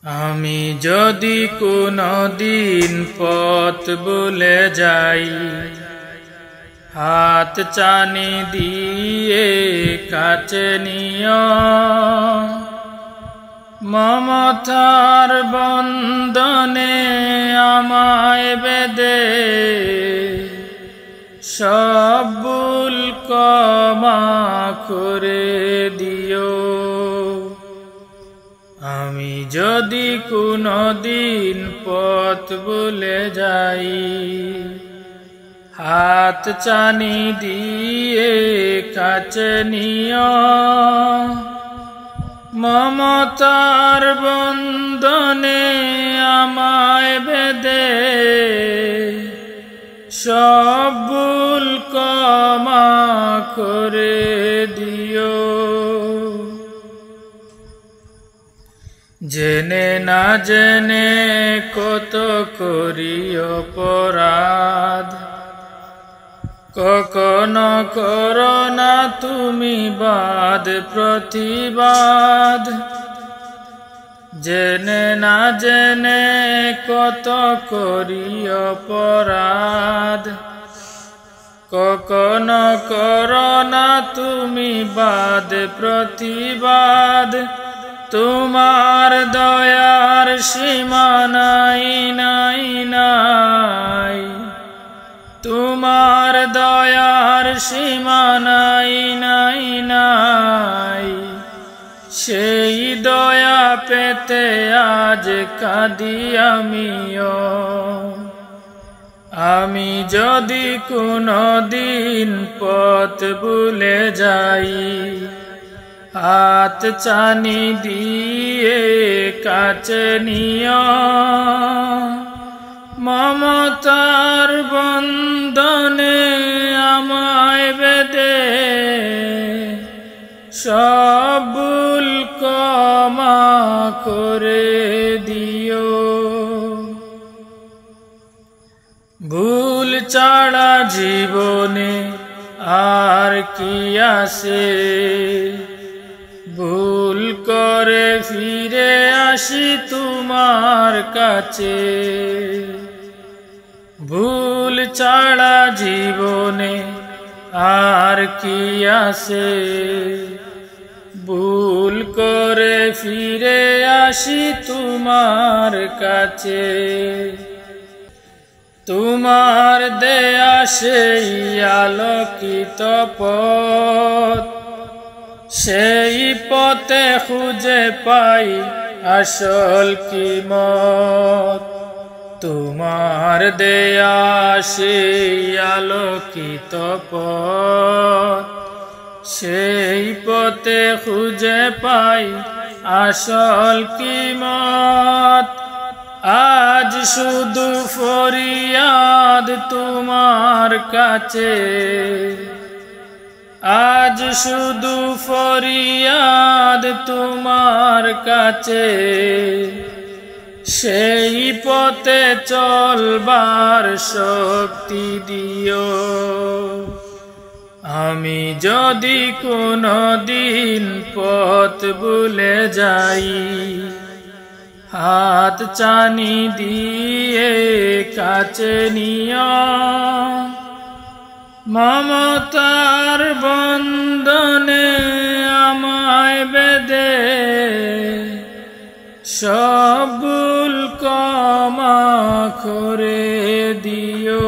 আমি যদি কোনদিন পথ ভুলে যাই, হাত চানি দিয়ে কাছে নিও, মমতার বন্ধনে আমায় বেঁধে সব ভুল ক্ষমা করে দিও। আমি যদি কোনদিন পথ ভুলে যাই, হাত চানি দিয়ে কাছে নিও, মমতার বন্ধনে আমায় বেঁধে সব ভুল ক্ষমা করে দিও। জেনে না জেনে কত করি অপরাধ, কখনো করো না তুমি বাদ প্রতিবাদ। জেনে না জেনে কত করি অপরাধ, কখনো করো না তুমি বাদ প্রতিবাদ। তোমার দয়ার সীমা নাই নাই নাই, তোমার দয়ার সীমা নাই নাই নাই। সেই দয়া পেতে আজ কাঁদি আমিও। আমি যদি কোনদিন পথ ভুলে যাই, হাত চানি দিয়ে কাছে নিও, মমতার বন্ধনে আমায় বেঁধে সব ভুল ক্ষমা করে দিও। ভুল ছাড়া জীবনে আর কি আছে, ভুল করে ফিরে আসি তোমার কাছে। ভুল ছাড়া জীবনে আর কি আছে, ভুল করে ফিরে আসি তোমার কাছে। তোমার দেয়া সেই আলোকিত পথ, সেই পথে খুঁজে পাই আসল কিমত। তোমার দেয়া সেই আলোকিত পথ, সেই পথে খুঁজে পাই আসল কিমত। আজ শুধু ফরিয়াদ তোমার কাছে, আজ শুধু ফরিয়াদ তোমার কাছে। সেই পথে চলবার শক্তি দিও। আমি যদি কোনদিন পথ ভুলে যাই, হাত চানি দিয়ে কাছে নিও, মমতার বন্ধনে আমায় বেঁধে সব ভুল ক্ষমা করে দিও।